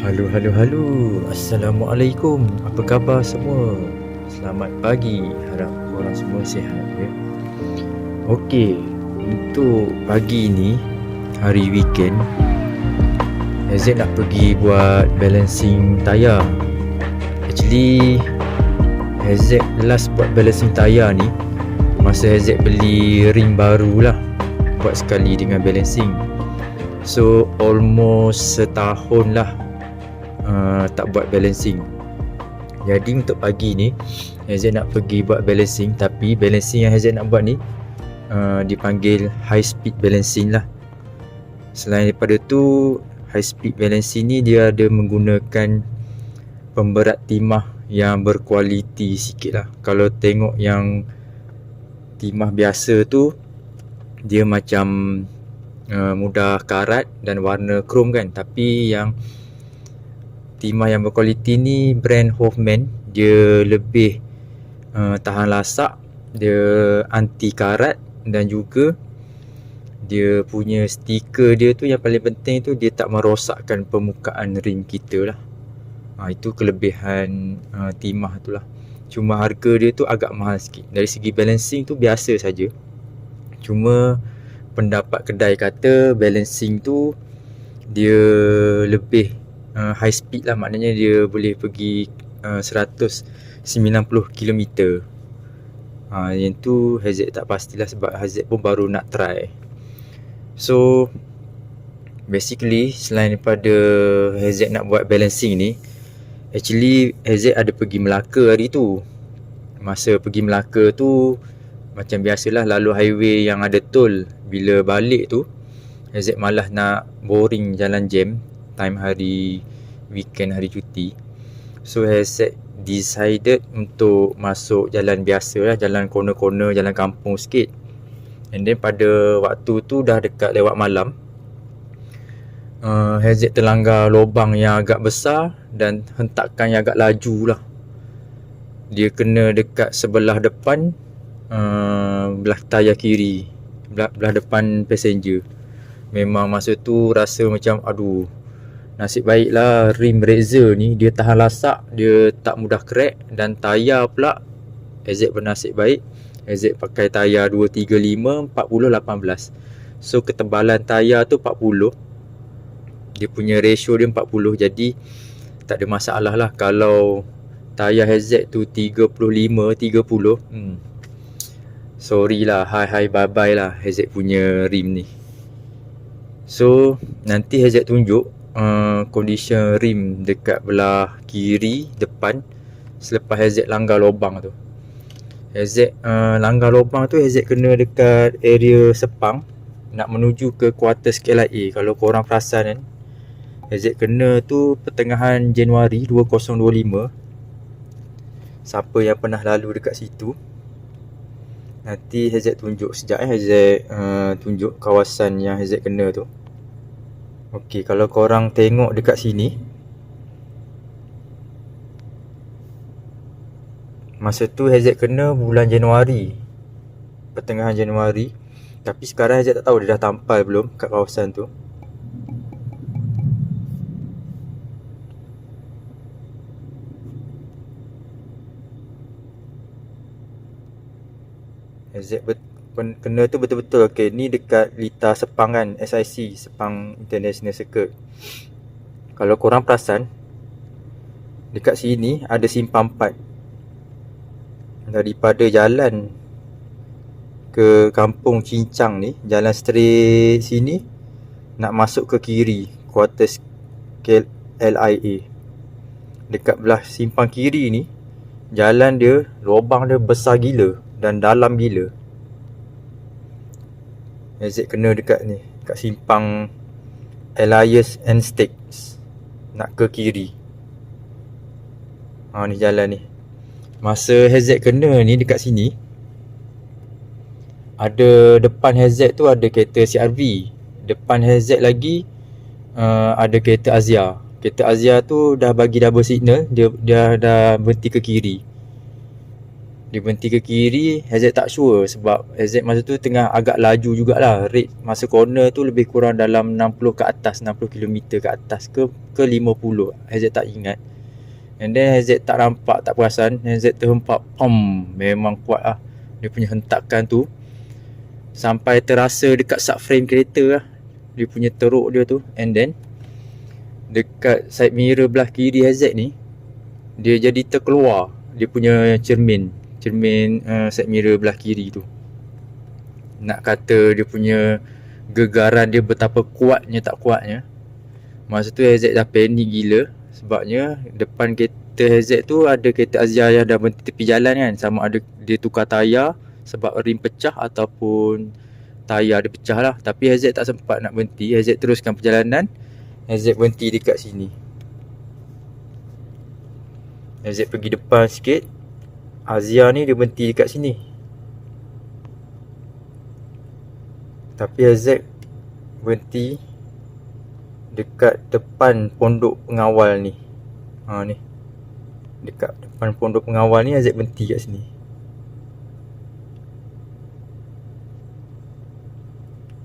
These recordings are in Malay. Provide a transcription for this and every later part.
Halo. Assalamualaikum. Apa khabar semua? Selamat pagi. Harap korang semua sihat ya. Okey, untuk pagi ni, hari weekend, Haziq nak pergi buat balancing tayar. Actually, Haziq last buat balancing tayar ni masa Haziq beli ring baru lah, buat sekali dengan balancing. So almost setahun lah tak buat balancing. Jadi untuk pagi ni Haziq nak pergi buat balancing, tapi balancing yang Haziq nak buat ni dipanggil high speed balancing lah. Selain daripada tu, high speed balancing ni dia ada menggunakan pemberat timah yang berkualiti sikit lah. Kalau tengok yang timah biasa tu, dia macam mudah karat dan warna krom kan. Tapi yang timah yang berkualiti ni brand Hoffman, dia lebih tahan lasak, dia anti karat, dan juga dia punya stiker dia tu yang paling penting tu, dia tak merosakkan permukaan ring kita lah. Itu kelebihan timah tu lah. Cuma harga dia tu agak mahal sikit. Dari segi balancing tu biasa saja. Cuma pendapat kedai kata balancing tu dia lebih high speed lah, maknanya dia boleh pergi 190 km. Yang tu Haziq tak pastilah sebab Haziq pun baru nak try. So basically selain daripada Haziq nak buat balancing ni, actually Haziq ada pergi Melaka hari tu. Masa pergi Melaka tu macam biasalah, lalu highway yang ada tol. Bila balik tu Haziq malas nak boring jalan jam time hari weekend, hari cuti. So Haziq decided untuk masuk jalan biasa lah, jalan corner-corner, jalan kampung sikit. And then pada waktu tu dah dekat lewat malam, Haziq terlanggar lubang yang agak besar dan hentakan yang agak laju lah. Dia kena dekat sebelah depan, belah tayar kiri, belah depan passenger. Memang masa tu rasa macam aduh, nasib baiklah rim Razor ni dia tahan lasak, dia tak mudah crack. Dan tayar pula Haziq bernasib baik, Haziq pakai tayar 235 40 18. So ketebalan tayar tu 40, dia punya ratio dia 40, jadi tak ada masalah lah. Kalau tayar Haziq tu 35 30, sorry lah, hi bye lah Haziq punya rim ni. So nanti Haziq tunjuk condition rim dekat belah kiri depan selepas Haziq langgar lubang tu. Haziq langgar lubang tu, Haziq kena dekat area Sepang nak menuju ke quarters KLIA. Kalau korang perasan kan, Haziq kena tu pertengahan Januari 2025. Siapa yang pernah lalu dekat situ, nanti Haziq tunjuk sekejap Haziq tunjuk kawasan yang Haziq kena tu. Okey, kalau korang tengok dekat sini, masa tu Haziq kena bulan Januari, pertengahan Januari. Tapi sekarang Haziq tak tahu dia dah tampal belum kat kawasan tu. Haziq kena tu betul-betul. Okey, ni dekat Lita Sepang kan, SIC, Sepang International Circuit. Kalau korang perasan, dekat sini ada simpang 4. Daripada jalan ke kampung Cincang ni, jalan straight sini nak masuk ke kiri, quarters KLIA. Dekat belah simpang kiri ni, jalan dia, lubang dia besar gila dan dalam gila. Haziq kena dekat ni, kat simpang Elias and Stakes nak ke kiri. Ni jalan ni. Masa Haziq kena ni dekat sini, ada depan Haziq tu ada kereta CRV. Depan Haziq lagi ada kereta Azia. Kereta Azia tu dah bagi double signal, dia dah berhenti ke kiri. Dia berhenti ke kiri, HZ tak sure sebab HZ masa tu tengah agak laju jugalah. Rate masa corner tu lebih kurang dalam 60 ke atas, 60 km ke atas ke 50. HZ tak ingat. And then HZ tak nampak, tak perasan. HZ terhempak, memang kuat lah. Dia punya hentakan tu sampai terasa dekat subframe kereta lah. Dia punya teruk dia tu. And then dekat side mirror belah kiri HZ ni, dia jadi terkeluar dia punya cermin side mirror belah kiri tu. Nak kata dia punya gegaran dia betapa kuatnya tak kuatnya. Masa tu HZ dah panik gila. Sebabnya depan kereta HZ tu ada kereta Azia yang dah berhenti tepi jalan kan. Sama ada dia tukar tayar sebab rim pecah ataupun tayar dia pecah lah. Tapi HZ tak sempat nak berhenti. HZ teruskan perjalanan. HZ berhenti dekat sini. HZ pergi depan sikit. Azia ni dia berhenti dekat sini. Tapi HZ berhenti dekat depan pondok pengawal ni. Ni. Dekat depan pondok pengawal ni HZ berhenti kat sini.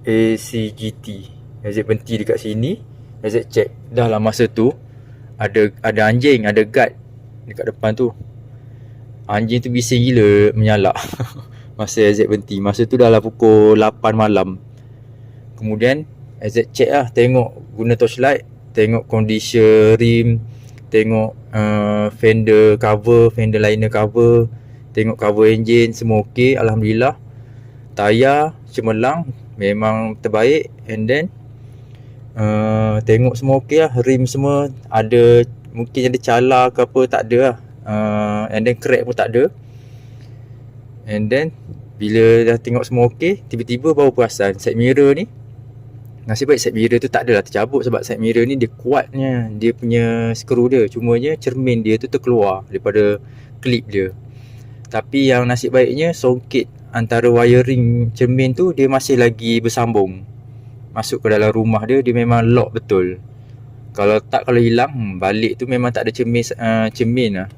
ACGT. HZ berhenti dekat sini. HZ check. Dah lah masa tu ada anjing, ada guard dekat depan tu. Anjing tu bising gila, menyalak. Masa HZ berhenti. Masa tu dah lah pukul 8 malam. Kemudian HZ check lah, tengok guna torchlight, tengok condition rim, tengok fender cover, fender liner cover, tengok cover engine, semua okey, alhamdulillah. Tayar cemerlang, memang terbaik. And then tengok semua okey lah, rim semua ada, mungkin ada cala ke apa, tak ada lah. And then crack pun tak ada. And then bila dah tengok semua okey, tiba-tiba baru perasan side mirror ni, nasib baik side mirror tu tak adalah tercabut. Sebab side mirror ni dia kuatnya, dia punya skru dia, cumanya cermin dia tu terkeluar daripada klip dia. Tapi yang nasib baiknya songket antara wiring cermin tu dia masih lagi bersambung masuk ke dalam rumah dia. Dia memang lock betul. Kalau tak, kalau hilang balik tu memang tak ada cermin lah.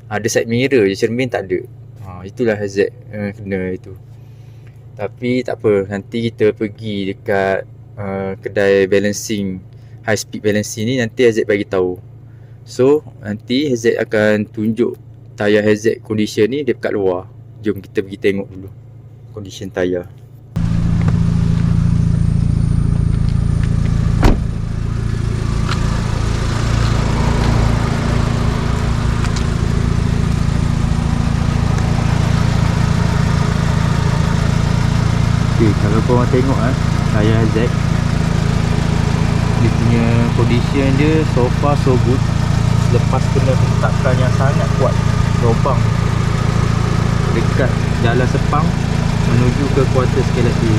Ada side mirror je, cermin tak ada. Itulah HZ kena itu. Tapi tak apa, nanti kita pergi dekat kedai balancing, high speed balancing ni, nanti HZ bagi tahu. So nanti HZ akan tunjuk tayar HZ condition ni dekat luar. Jom kita pergi tengok dulu condition tayar. Okay, kalau korang tengok tayar HZ, dia punya condition dia so far so good. Lepas kena hentakan yang sangat kuat, lubang dekat jalan Sepang menuju ke kuartus KLFA.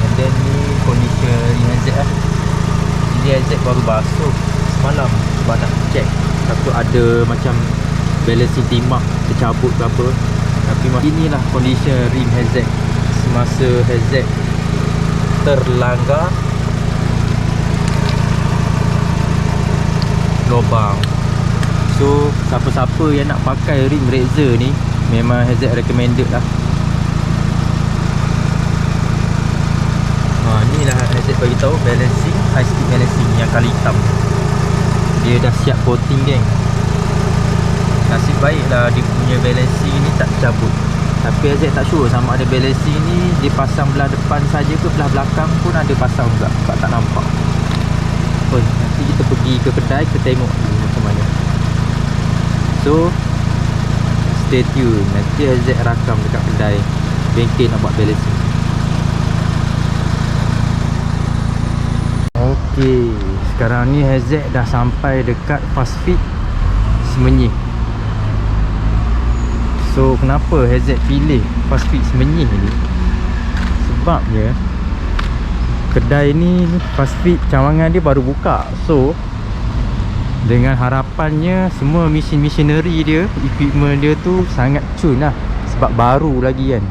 And then ni condition ni HZ lah. Ini HZ baru basuh semalam sebab nak check takut ada macam balancing timak tercabut ke apa. Tapi inilah condition rim HZ semasa HZ terlanggar lubang. So siapa-siapa yang nak pakai rim Razor ni, memang HZ recommended lah. Ni lah HZ bagi tahu balancing, high speed balancing yang kali hitam. Dia dah siap coating geng. Nasib baiklah dia punya balancing ni tak cabut. Tapi HZ tak sure sama ada balancing ni dia pasang belah depan saja ke belah belakang pun ada pasang juga, sebab tak nampak. Nanti kita pergi ke kedai, kita tengok dulu macam mana. So stay tune, nanti HZ rakam dekat kedai bengkel nak buat balancing. Okey, sekarang ni HZ dah sampai dekat Fast Fit Semenyih. So kenapa HZ pilih Fast Fit Semenyih ni? Sebabnya kedai ni, Fast Fit Cawangan dia baru buka. So dengan harapannya semua machinery dia, equipment dia tu sangat cun lah, sebab baru lagi kan.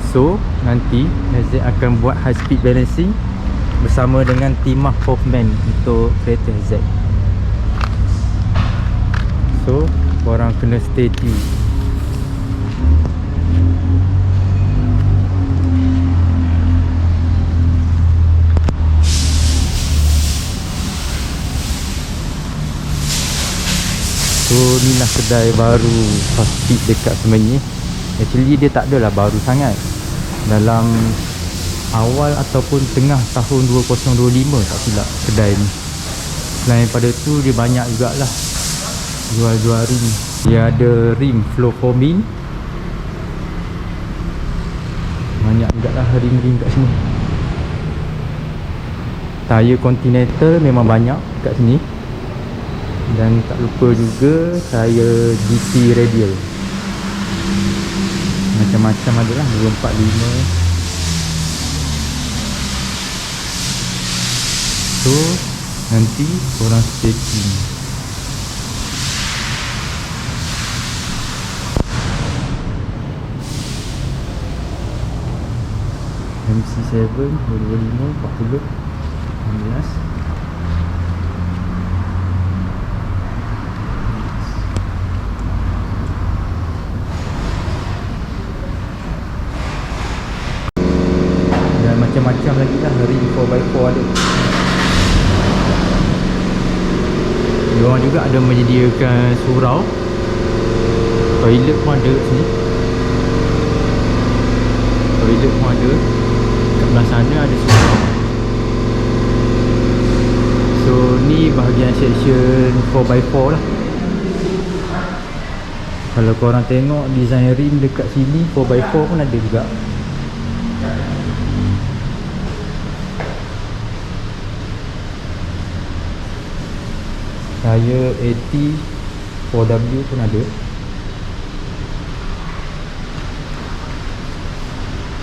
So nanti HZ akan buat high speed balancing bersama dengan Timah Hoffman untuk kereta HZ. So korang kena stay tune. So ni lah kedai baru fast food dekat Semenyih. Actually dia tak adalah baru sangat, dalam awal ataupun tengah tahun 2025 tak silap kedai ni. Selain pada tu dia banyak jugalah jual-jual rim. Dia ada rim flow foaming, banyak jugalah rim-rim kat sini. Tayar Continental memang banyak kat sini. Dan tak lupa juga tayar GT radial, macam-macam adalah 245. So nanti korang stay tune. MC7 225 40 16. Macam-macam lagi lah rim 4x4 ada. Diorang juga ada menyediakan surau, toilet pun ada kat sini. Toilet pun ada. Kat belah sana ada surau. So ni bahagian section 4x4 lah. Kalau korang tengok design rim dekat sini 4x4 pun ada juga. Tayar AT 4W pun ada.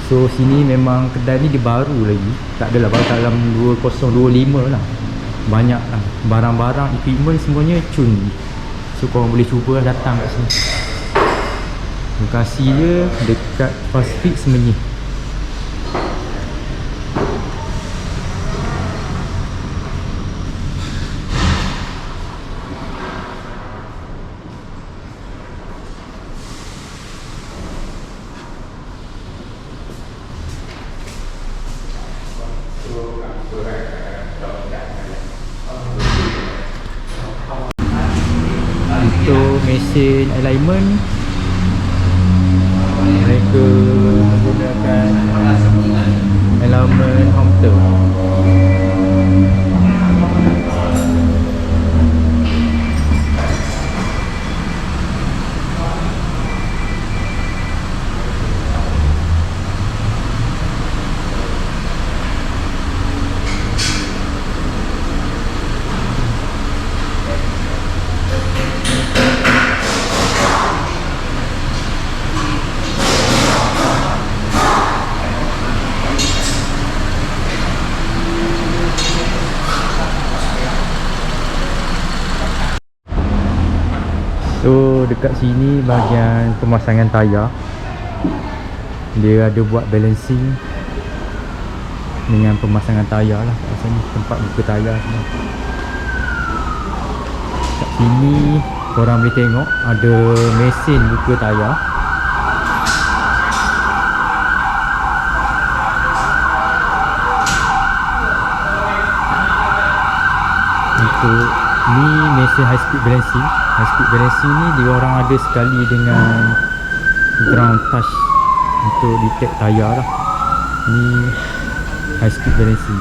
So sini memang kedai ni dia baru lagi, tak adalah baru dalam 2025 lah. Banyak lah barang-barang, equipment semuanya cun. So korang boleh cuba datang kat sini. Lokasi dia dekat Fast Food Semenyih. Untuk mesin alignment, mereka menggunakan elemen Homter. So dekat sini bahagian pemasangan tayar, dia ada buat balancing dengan pemasangan tayar lah. Kat sini tempat buka tayar semua. Kat sini korang boleh tengok ada mesin buka tayar. Untuk ni mesin high speed balancing. High speed balancing ni dia orang ada sekali dengan ground touch untuk detect tayar lah. Ni high speed balancing.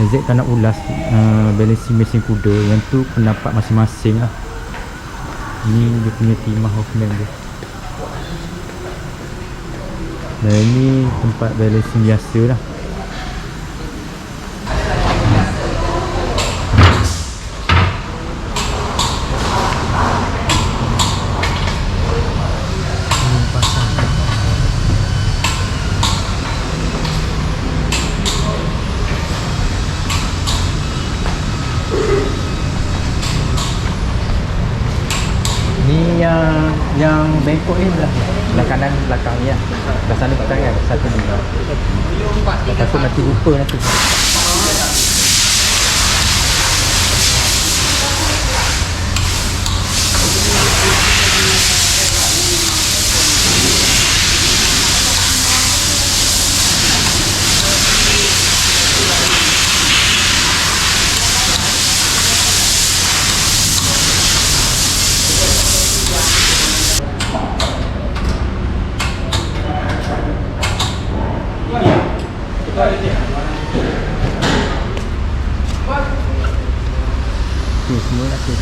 Z tak nak ulas balancing mesin kuda, yang tu pendapat masing-masing lah. Ni dia punya timah Hoffman dia. Dan ni tempat balancing biasa lah. Yang bengkok ni belah kanan belakang ni lah. Belah sana belakang kan, satu ni. Takut nanti lupa nanti. semua rasa